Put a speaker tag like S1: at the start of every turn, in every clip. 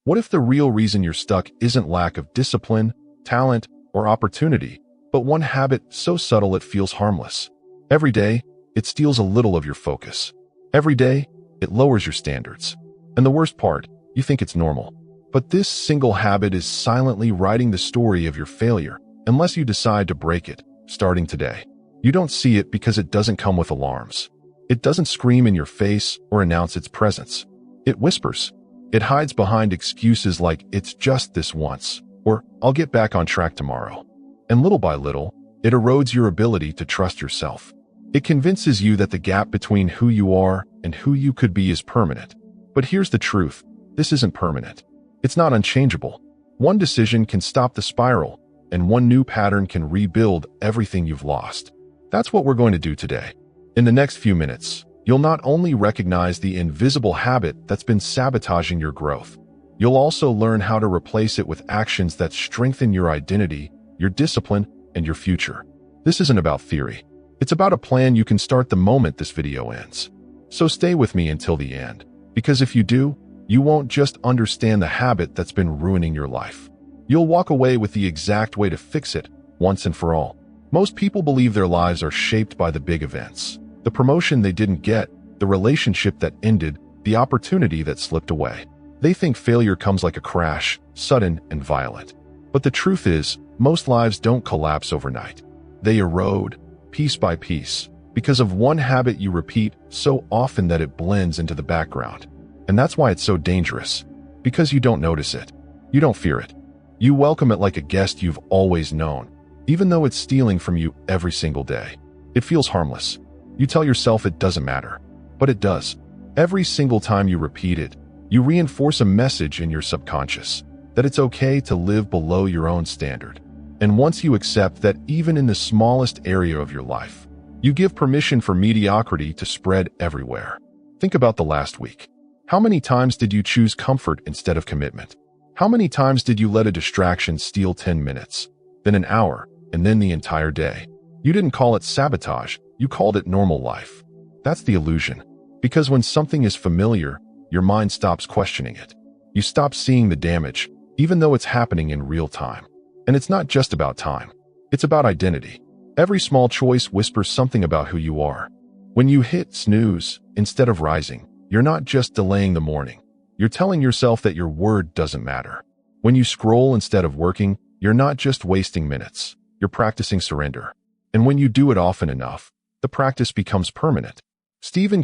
S1: What if the real reason you're stuck isn't lack of discipline, talent, or opportunity, but one habit so subtle it feels harmless? Every day, it steals a little of your focus. Every day, it lowers your standards. And the worst part, you think it's normal. But this single habit is silently writing the story of your failure, unless you decide to break it, starting today. You don't see it because it doesn't come with alarms. It doesn't scream in your face or announce its presence. It whispers. It hides behind excuses like, "It's just this once," or "I'll get back on track tomorrow." And little by little, it erodes your ability to trust yourself. It convinces you that the gap between who you are and who you could be is permanent. But here's the truth. This isn't permanent. It's not unchangeable. One decision can stop the spiral, and one new pattern can rebuild everything you've lost. That's what we're going to do today. In the next few minutes, you'll not only recognize the invisible habit that's been sabotaging your growth, you'll also learn how to replace it with actions that strengthen your identity, your discipline, and your future. This isn't about theory. It's about a plan you can start the moment this video ends. So stay with me until the end, because if you do, you won't just understand the habit that's been ruining your life. You'll walk away with the exact way to fix it, once and for all. Most people believe their lives are shaped by the big events. The promotion they didn't get, the relationship that ended, the opportunity that slipped away. They think failure comes like a crash, sudden and violent. But the truth is, most lives don't collapse overnight. They erode, piece by piece, because of one habit you repeat so often that it blends into the background. And that's why it's so dangerous. Because you don't notice it. You don't fear it. You welcome it like a guest you've always known, even though it's stealing from you every single day. It feels harmless. You tell yourself it doesn't matter, but it does. Every single time you repeat it, you reinforce a message in your subconscious that it's okay to live below your own standard. And once you accept that even in the smallest area of your life, you give permission for mediocrity to spread everywhere. Think about the last week. How many times did you choose comfort instead of commitment? How many times did you let a distraction steal 10 minutes, then an hour, and then the entire day? You didn't call it sabotage, you called it normal life. That's the illusion. Because when something is familiar, your mind stops questioning it. You stop seeing the damage, even though it's happening in real time. And it's not just about time. It's about identity. Every small choice whispers something about who you are. When you hit snooze, instead of rising, you're not just delaying the morning. You're telling yourself that your word doesn't matter. When you scroll instead of working, you're not just wasting minutes. You're practicing surrender. And when you do it often enough, the practice becomes permanent.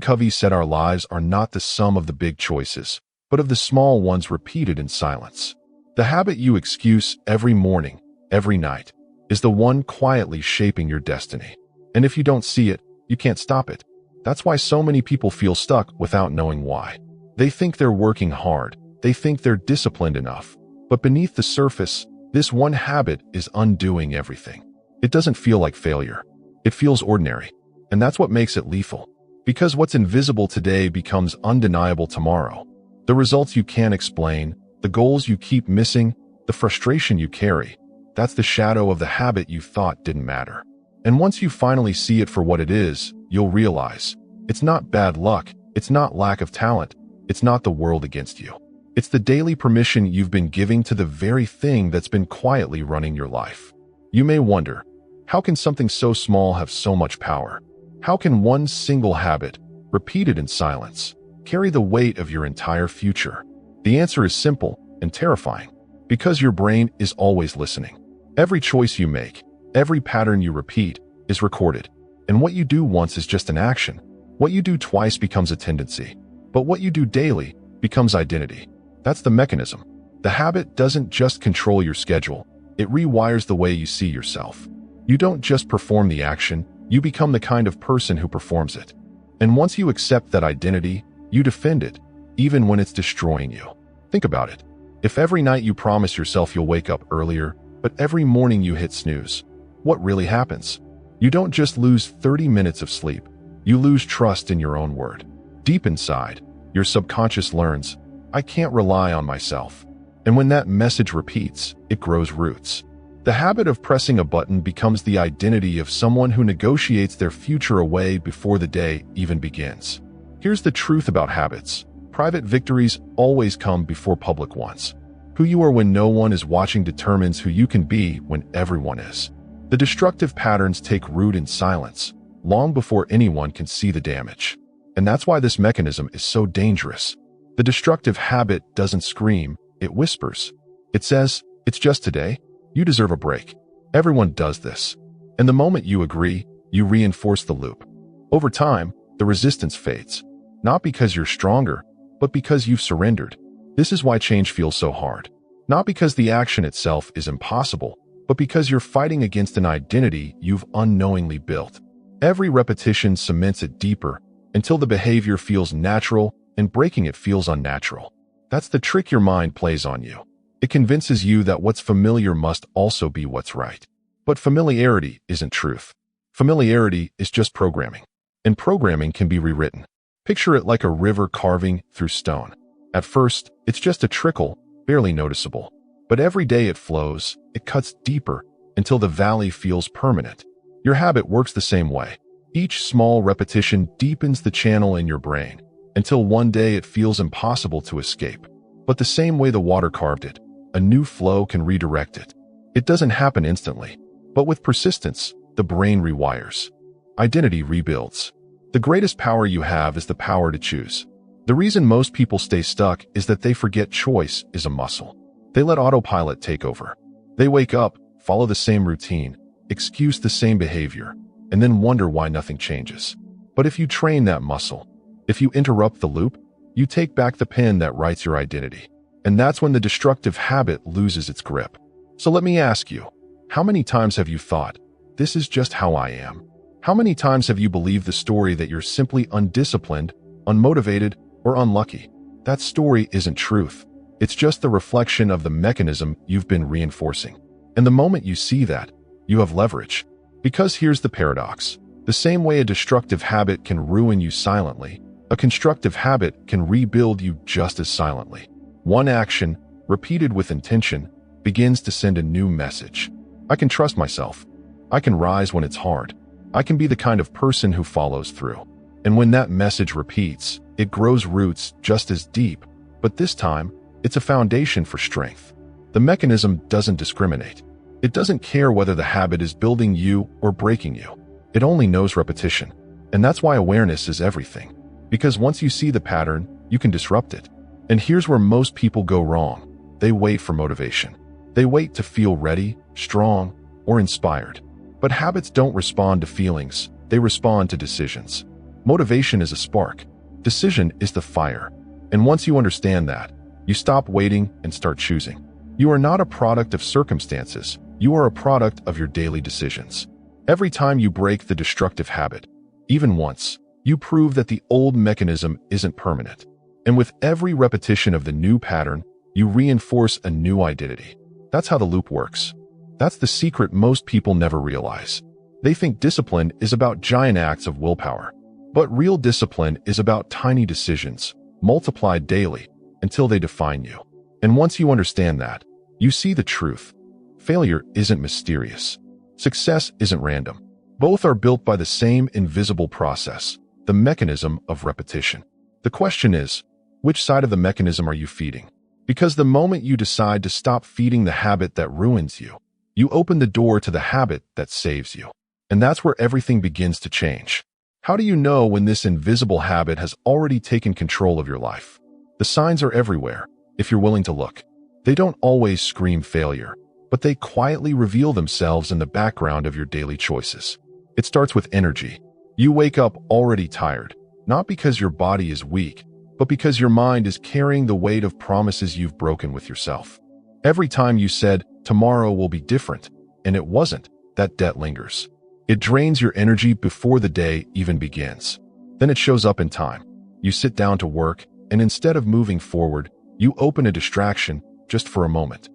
S1: Covey said our lives are not the sum of the big choices, but of the small ones repeated in silence. The habit you excuse every morning, every night, is the one quietly shaping your destiny. And if you don't see it, you can't stop it. That's why so many people feel stuck without knowing why. They think they're working hard. They think they're disciplined enough. But beneath the surface, this one habit is undoing everything. It doesn't feel like failure. It feels ordinary. And that's what makes it lethal. Because what's invisible today becomes undeniable tomorrow. The results you can't explain, the goals you keep missing, the frustration you carry, that's the shadow of the habit you thought didn't matter. And once you finally see it for what it is, you'll realize it's not bad luck, it's not lack of talent, it's not the world against you. It's the daily permission you've been giving to the very thing that's been quietly running your life. You may wonder, how can something so small have so much power? How can one single habit, repeated in silence, carry the weight of your entire future? The answer is simple and terrifying. Because your brain is always listening. Every choice you make, every pattern you repeat, is recorded. And what you do once is just an action. What you do twice becomes a tendency. But what you do daily becomes identity. That's the mechanism. The habit doesn't just control your schedule. It rewires the way you see yourself. You don't just perform the action, you become the kind of person who performs it. And once you accept that identity, you defend it, even when it's destroying you. Think about it. If every night you promise yourself you'll wake up earlier, but every morning you hit snooze, what really happens? You don't just lose 30 minutes of sleep. You lose trust in your own word. Deep inside, your subconscious learns, I can't rely on myself. And when that message repeats, it grows roots. The habit of pressing a button becomes the identity of someone who negotiates their future away before the day even begins. Here's the truth about habits. Private victories always come before public ones. Who you are when no one is watching determines who you can be when everyone is. The destructive patterns take root in silence, long before anyone can see the damage. And that's why this mechanism is so dangerous. The destructive habit doesn't scream, it whispers. It says, "It's just today. You deserve a break." Everyone does this. And the moment you agree, you reinforce the loop. Over time, the resistance fades. Not because you're stronger, but because you've surrendered. This is why change feels so hard. Not because the action itself is impossible, but because you're fighting against an identity you've unknowingly built. Every repetition cements it deeper until the behavior feels natural and breaking it feels unnatural. That's the trick your mind plays on you. It convinces you that what's familiar must also be what's right. But familiarity isn't truth. Familiarity is just programming. And programming can be rewritten. Picture it like a river carving through stone. At first, it's just a trickle, barely noticeable. But every day it flows, it cuts deeper until the valley feels permanent. Your habit works the same way. Each small repetition deepens the channel in your brain until one day it feels impossible to escape. But the same way the water carved it, a new flow can redirect it. It doesn't happen instantly, but with persistence, the brain rewires. Identity rebuilds. The greatest power you have is the power to choose. The reason most people stay stuck is that they forget choice is a muscle. They let autopilot take over. They wake up, follow the same routine, excuse the same behavior, and then wonder why nothing changes. But if you train that muscle, if you interrupt the loop, you take back the pen that writes your identity. And that's when the destructive habit loses its grip. So let me ask you, how many times have you thought, "This is just how I am"? How many times have you believed the story that you're simply undisciplined, unmotivated, or unlucky? That story isn't truth. It's just the reflection of the mechanism you've been reinforcing. And the moment you see that, you have leverage. Because here's the paradox. The same way a destructive habit can ruin you silently, a constructive habit can rebuild you just as silently. One action, repeated with intention, begins to send a new message. I can trust myself. I can rise when it's hard. I can be the kind of person who follows through. And when that message repeats, it grows roots just as deep, but this time, it's a foundation for strength. The mechanism doesn't discriminate. It doesn't care whether the habit is building you or breaking you. It only knows repetition. And that's why awareness is everything. Because once you see the pattern, you can disrupt it. And here's where most people go wrong. They wait for motivation. They wait to feel ready, strong, or inspired. But habits don't respond to feelings. They respond to decisions. Motivation is a spark. Decision is the fire. And once you understand that, you stop waiting and start choosing. You are not a product of circumstances. You are a product of your daily decisions. Every time you break the destructive habit, even once, you prove that the old mechanism isn't permanent. And with every repetition of the new pattern, you reinforce a new identity. That's how the loop works. That's the secret most people never realize. They think discipline is about giant acts of willpower. But real discipline is about tiny decisions, multiplied daily, until they define you. And once you understand that, you see the truth. Failure isn't mysterious. Success isn't random. Both are built by the same invisible process, the mechanism of repetition. The question is, which side of the mechanism are you feeding? Because the moment you decide to stop feeding the habit that ruins you, you open the door to the habit that saves you. And that's where everything begins to change. How do you know when this invisible habit has already taken control of your life? The signs are everywhere, if you're willing to look. They don't always scream failure, but they quietly reveal themselves in the background of your daily choices. It starts with energy. You wake up already tired, not because your body is weak, but because your mind is carrying the weight of promises you've broken with yourself. Every time you said, "Tomorrow will be different," and it wasn't, that debt lingers. It drains your energy before the day even begins. Then it shows up in time. You sit down to work, and instead of moving forward, you open a distraction just for a moment.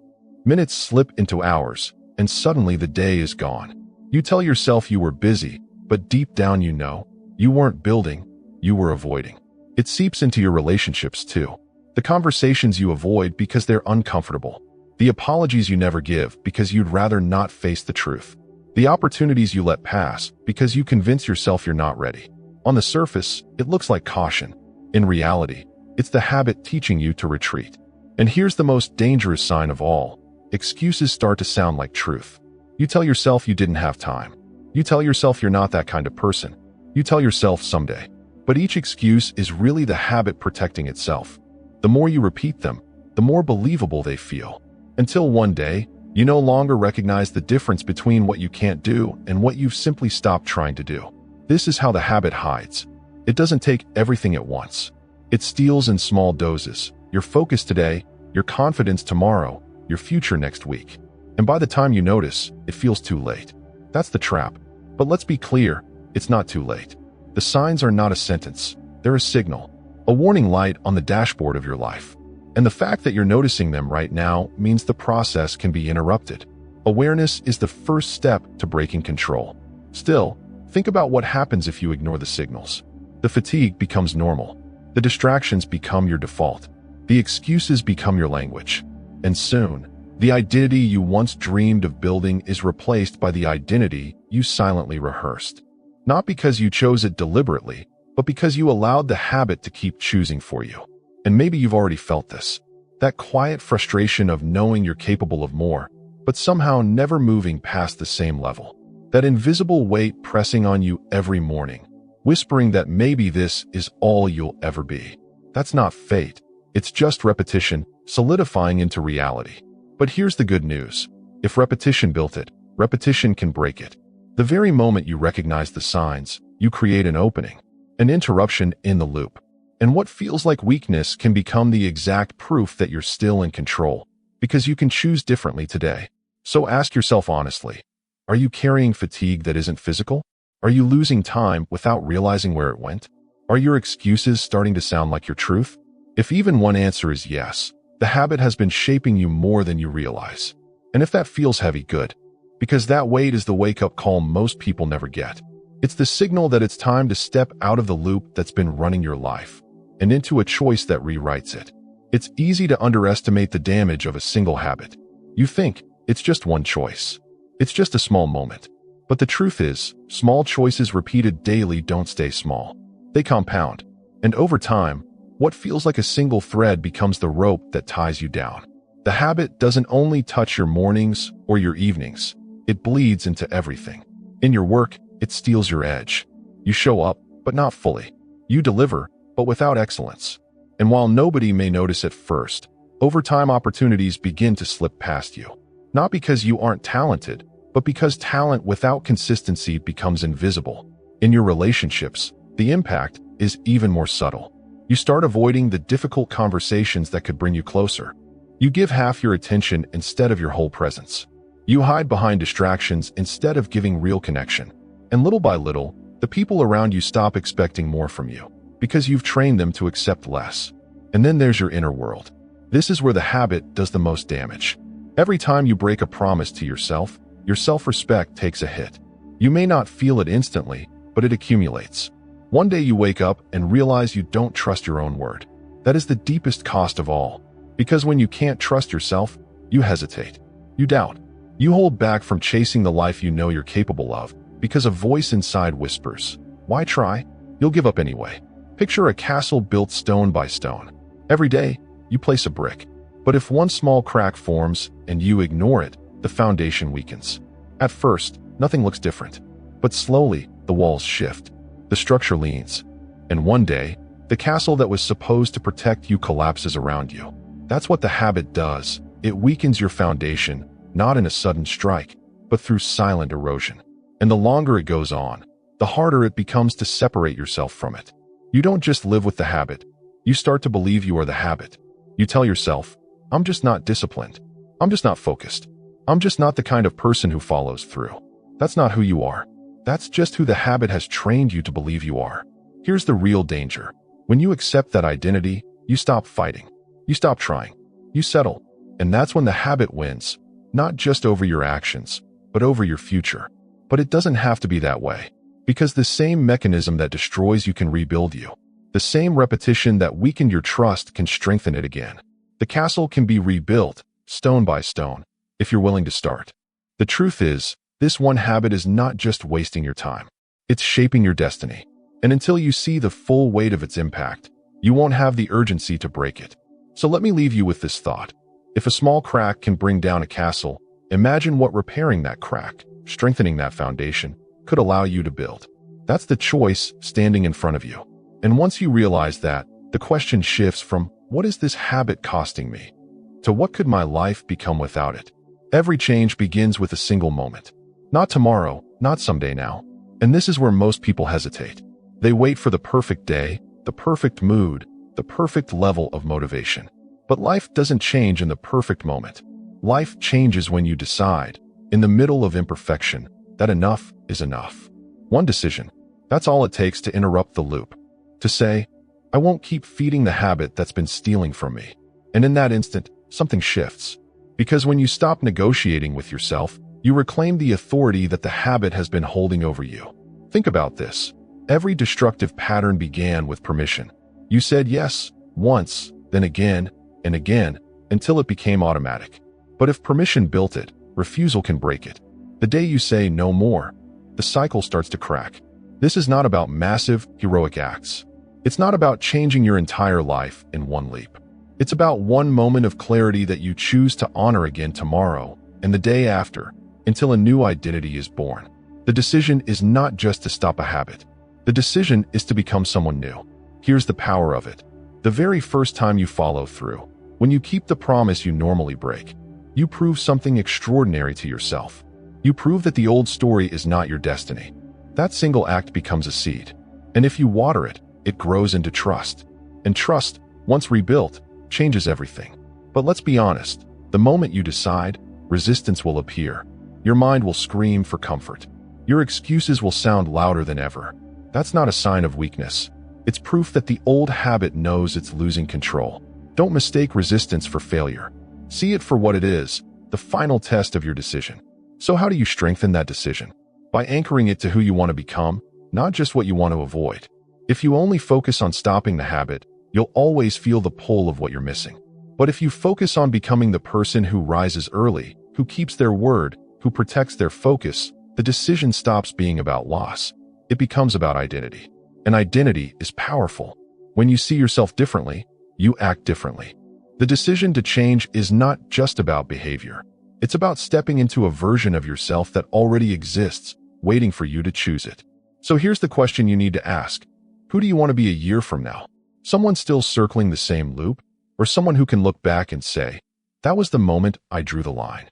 S1: Minutes slip into hours, and suddenly the day is gone. You tell yourself you were busy, but deep down you know, you weren't building, you were avoiding. It seeps into your relationships too. The conversations you avoid because they're uncomfortable. The apologies you never give because you'd rather not face the truth. The opportunities you let pass because you convince yourself you're not ready. On the surface, it looks like caution. In reality, It's the habit teaching you to retreat. And here's the most dangerous sign of all. Excuses start to sound like truth. You tell yourself you didn't have time. You tell yourself you're not that kind of person. You tell yourself someday. But each excuse is really the habit protecting itself. The more you repeat them, the more believable they feel. Until one day, you no longer recognize the difference between what you can't do and what you've simply stopped trying to do. This is how the habit hides. It doesn't take everything at once. It steals in small doses. Your focus today, your confidence tomorrow, your future next week. And by the time you notice, it feels too late. That's the trap. But let's be clear, it's not too late. The signs are not a sentence. They're a signal, a warning light on the dashboard of your life. And the fact that you're noticing them right now means the process can be interrupted. Awareness is the first step to breaking control. Still, think about what happens if you ignore the signals. The fatigue becomes normal. The distractions become your default. The excuses become your language. And soon, the identity you once dreamed of building is replaced by the identity you silently rehearsed. Not because you chose it deliberately, but because you allowed the habit to keep choosing for you. And maybe you've already felt this. That quiet frustration of knowing you're capable of more, but somehow never moving past the same level. That invisible weight pressing on you every morning, whispering that maybe this is all you'll ever be. That's not fate. It's just repetition, solidifying into reality. But here's the good news. If repetition built it, repetition can break it. The very moment you recognize the signs, you create an opening, an interruption in the loop. And what feels like weakness can become the exact proof that you're still in control, because you can choose differently today. So ask yourself honestly, are you carrying fatigue that isn't physical? Are you losing time without realizing where it went? Are your excuses starting to sound like your truth? If even one answer is yes, the habit has been shaping you more than you realize. And if that feels heavy, good. Because that weight is the wake-up call most people never get. It's the signal that it's time to step out of the loop that's been running your life and into a choice that rewrites it. It's easy to underestimate the damage of a single habit. You think it's just one choice. It's just a small moment. But the truth is, small choices repeated daily don't stay small. They compound. And over time, what feels like a single thread becomes the rope that ties you down. The habit doesn't only touch your mornings or your evenings. It bleeds into everything. In your work, it steals your edge. You show up, but not fully. You deliver, but without excellence. And while nobody may notice at first, over time opportunities begin to slip past you. Not because you aren't talented, but because talent without consistency becomes invisible. In your relationships, the impact is even more subtle. You start avoiding the difficult conversations that could bring you closer. You give half your attention instead of your whole presence. You hide behind distractions instead of giving real connection. And little by little, the people around you stop expecting more from you, because you've trained them to accept less. And then there's your inner world. This is where the habit does the most damage. Every time you break a promise to yourself, your self-respect takes a hit. You may not feel it instantly, but it accumulates. One day you wake up and realize you don't trust your own word. That is the deepest cost of all. Because when you can't trust yourself, you hesitate. You doubt. You hold back from chasing the life you know you're capable of, because a voice inside whispers, "Why try? You'll give up anyway." Picture a castle built stone by stone. Every day, you place a brick. But if one small crack forms and you ignore it, the foundation weakens. At first, nothing looks different. But slowly, the walls shift. The structure leans. And one day, the castle that was supposed to protect you collapses around you. That's what the habit does. It weakens your foundation, not in a sudden strike, but through silent erosion. And the longer it goes on, the harder it becomes to separate yourself from it. You don't just live with the habit. You start to believe you are the habit. You tell yourself, "I'm just not disciplined. I'm just not focused. I'm just not the kind of person who follows through." That's not who you are. That's just who the habit has trained you to believe you are. Here's the real danger. When you accept that identity, you stop fighting. You stop trying. You settle. And that's when the habit wins, not just over your actions, but over your future. But it doesn't have to be that way. Because the same mechanism that destroys you can rebuild you. The same repetition that weakened your trust can strengthen it again. The castle can be rebuilt, stone by stone, if you're willing to start. The truth is, this one habit is not just wasting your time. It's shaping your destiny. And until you see the full weight of its impact, You won't have the urgency to break it. So let me leave you with this thought. If a small crack can bring down a castle, imagine what repairing that crack, strengthening that foundation, could allow you to build. That's the choice standing in front of you. And once you realize that, the question shifts from, what is this habit costing me, to what could my life become without it? Every change begins with a single moment. Not tomorrow, not someday now. And this is where most people hesitate. They wait for the perfect day, the perfect mood, the perfect level of motivation. But life doesn't change in the perfect moment. Life changes when you decide, in the middle of imperfection, that enough is enough. One decision. That's all it takes to interrupt the loop. To say, I won't keep feeding the habit that's been stealing from me. And in that instant, something shifts. Because when you stop negotiating with yourself, you reclaim the authority that the habit has been holding over you. Think about this. Every destructive pattern began with permission. You said yes, once, then again, and again, until it became automatic. But if permission built it, refusal can break it. The day you say no more, the cycle starts to crack. This is not about massive, heroic acts. It's not about changing your entire life in one leap. It's about one moment of clarity that you choose to honor again tomorrow and the day after, until a new identity is born. The decision is not just to stop a habit. The decision is to become someone new. Here's the power of it. The very first time you follow through, when you keep the promise you normally break, you prove something extraordinary to yourself. You prove that the old story is not your destiny. That single act becomes a seed. And if you water it, it grows into trust. And trust, once rebuilt, changes everything. But let's be honest, the moment you decide, resistance will appear. Your mind will scream for comfort. Your excuses will sound louder than ever. That's not a sign of weakness. It's proof that the old habit knows it's losing control. Don't mistake resistance for failure. See it for what it is, the final test of your decision. So how do you strengthen that decision? By anchoring it to who you want to become, not just what you want to avoid. If you only focus on stopping the habit, you'll always feel the pull of what you're missing. But if you focus on becoming the person who rises early, who keeps their word, who protects their focus, the decision stops being about loss. It becomes about identity. And identity is powerful. When you see yourself differently, you act differently. The decision to change is not just about behavior. It's about stepping into a version of yourself that already exists, waiting for you to choose it. So here's the question you need to ask. Who do you want to be a year from now? Someone still circling the same loop? Or someone who can look back and say, that was the moment I drew the line.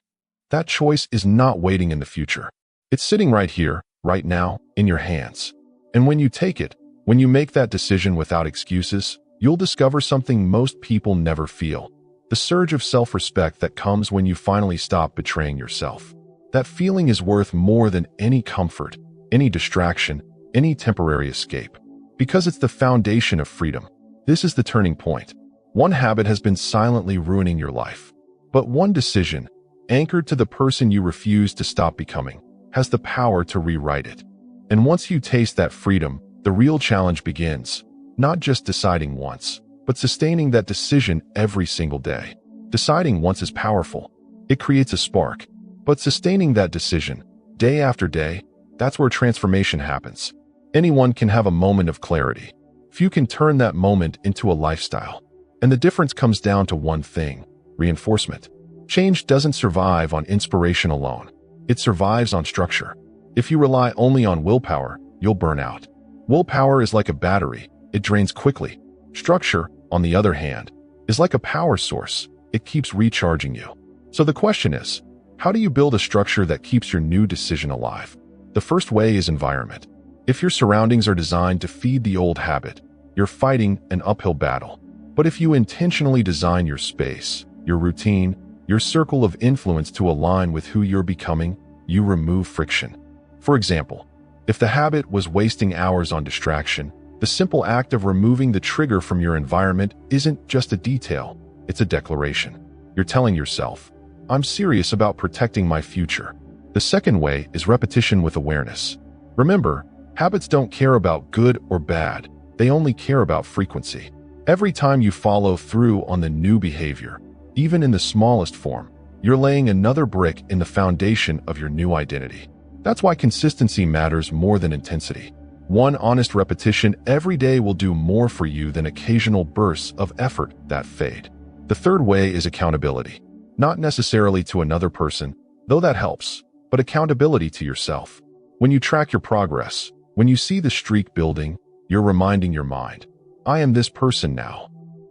S1: That choice is not waiting in the future. It's sitting right here, right now, in your hands. And when you take it, when you make that decision without excuses, you'll discover something most people never feel. The surge of self-respect that comes when you finally stop betraying yourself. That feeling is worth more than any comfort, any distraction, any temporary escape. Because it's the foundation of freedom. This is the turning point. One habit has been silently ruining your life. But one decision, anchored to the person you refuse to stop becoming, has the power to rewrite it. And once you taste that freedom, the real challenge begins. Not just deciding once, but sustaining that decision every single day. Deciding once is powerful. It creates a spark. But sustaining that decision, day after day, that's where transformation happens. Anyone can have a moment of clarity. Few can turn that moment into a lifestyle. And the difference comes down to one thing: reinforcement. Change doesn't survive on inspiration alone. It survives on structure. If you rely only on willpower, you'll burn out. Willpower is like a battery. It drains quickly. Structure, on the other hand, is like a power source. It keeps recharging you. So the question is, how do you build a structure that keeps your new decision alive? The first way is environment. If your surroundings are designed to feed the old habit, you're fighting an uphill battle. But if you intentionally design your space, your routine, your circle of influence to align with who you're becoming, you remove friction. For example, if the habit was wasting hours on distraction, the simple act of removing the trigger from your environment isn't just a detail, it's a declaration. You're telling yourself, I'm serious about protecting my future. The second way is repetition with awareness. Remember, habits don't care about good or bad, they only care about frequency. Every time you follow through on the new behavior, even in the smallest form, you're laying another brick in the foundation of your new identity. That's why consistency matters more than intensity. One honest repetition every day will do more for you than occasional bursts of effort that fade. The third way is accountability. Not necessarily to another person, though that helps, but accountability to yourself. When you track your progress, when you see the streak building, you're reminding your mind, I am this person now.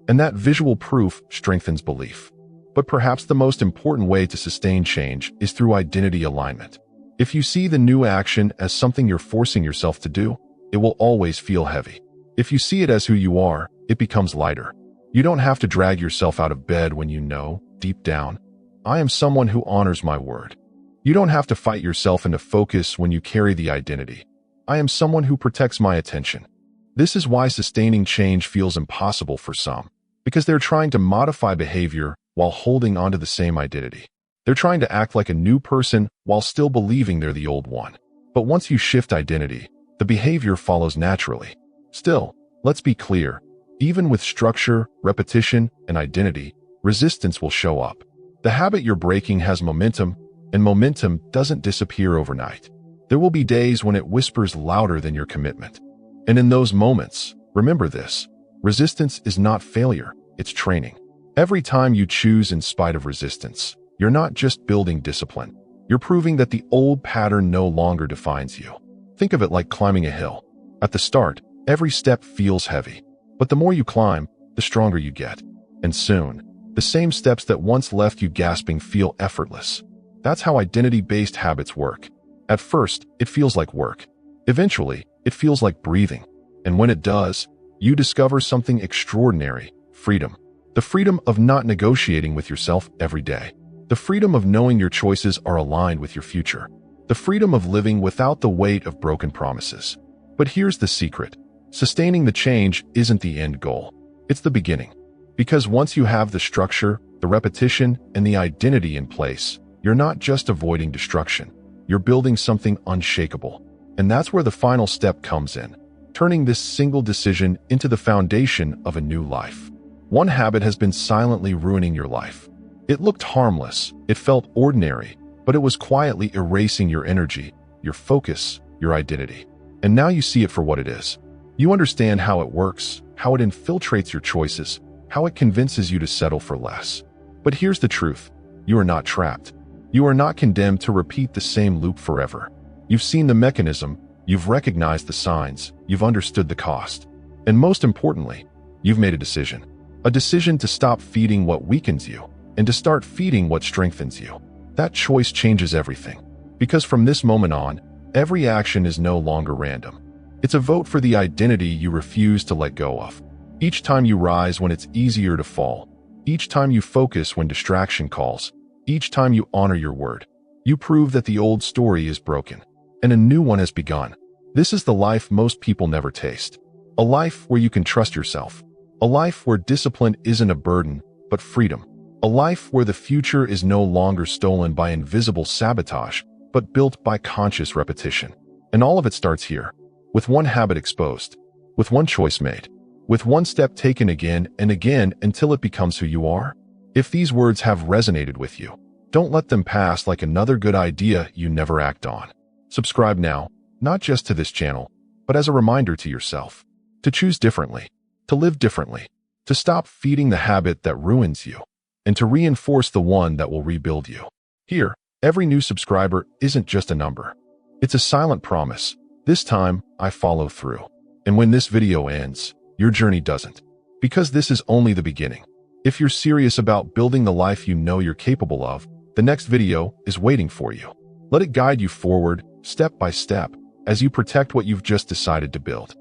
S1: And that visual proof strengthens belief. But perhaps the most important way to sustain change is through identity alignment. If you see the new action as something you're forcing yourself to do, it will always feel heavy. If you see it as who you are, it becomes lighter. You don't have to drag yourself out of bed when you know, deep down, I am someone who honors my word. You don't have to fight yourself into focus when you carry the identity. I am someone who protects my attention. This is why sustaining change feels impossible for some, because they're trying to modify behavior while holding onto the same identity. They're trying to act like a new person while still believing they're the old one. But once you shift identity, the behavior follows naturally. Still, let's be clear, even with structure, repetition, and identity, resistance will show up. The habit you're breaking has momentum, and momentum doesn't disappear overnight. There will be days when it whispers louder than your commitment. And in those moments, remember this, resistance is not failure, it's training. Every time you choose in spite of resistance, you're not just building discipline. You're proving that the old pattern no longer defines you. Think of it like climbing a hill. At the start, every step feels heavy. But the more you climb, the stronger you get. And soon, the same steps that once left you gasping feel effortless. That's how identity-based habits work. At first, it feels like work. Eventually, it feels like breathing. And when it does, you discover something extraordinary, freedom. The freedom of not negotiating with yourself every day. The freedom of knowing your choices are aligned with your future. The freedom of living without the weight of broken promises. But here's the secret. Sustaining the change isn't the end goal. It's the beginning. Because once you have the structure, the repetition, and the identity in place, you're not just avoiding destruction. You're building something unshakable. And that's where the final step comes in, turning this single decision into the foundation of a new life. One habit has been silently ruining your life. It looked harmless, it felt ordinary, but it was quietly erasing your energy, your focus, your identity. And now you see it for what it is. You understand how it works, how it infiltrates your choices, how it convinces you to settle for less. But here's the truth. You are not trapped. You are not condemned to repeat the same loop forever. You've seen the mechanism, you've recognized the signs, you've understood the cost. And most importantly, you've made a decision. A decision to stop feeding what weakens you and to start feeding what strengthens you. That choice changes everything. Because from this moment on, every action is no longer random. It's a vote for the identity you refuse to let go of. Each time you rise when it's easier to fall, each time you focus when distraction calls, each time you honor your word, you prove that the old story is broken and a new one has begun. This is the life most people never taste. A life where you can trust yourself. A life where discipline isn't a burden, but freedom. A life where the future is no longer stolen by invisible sabotage, but built by conscious repetition. And all of it starts here, with one habit exposed, with one choice made, with one step taken again and again until it becomes who you are. If these words have resonated with you, don't let them pass like another good idea you never act on. Subscribe now, not just to this channel, but as a reminder to yourself, to choose differently, to live differently, to stop feeding the habit that ruins you, and to reinforce the one that will rebuild you. Here, every new subscriber isn't just a number. It's a silent promise. This time, I follow through. And when this video ends, your journey doesn't. Because this is only the beginning. If you're serious about building the life you know you're capable of, the next video is waiting for you. Let it guide you forward, step by step, as you protect what you've just decided to build.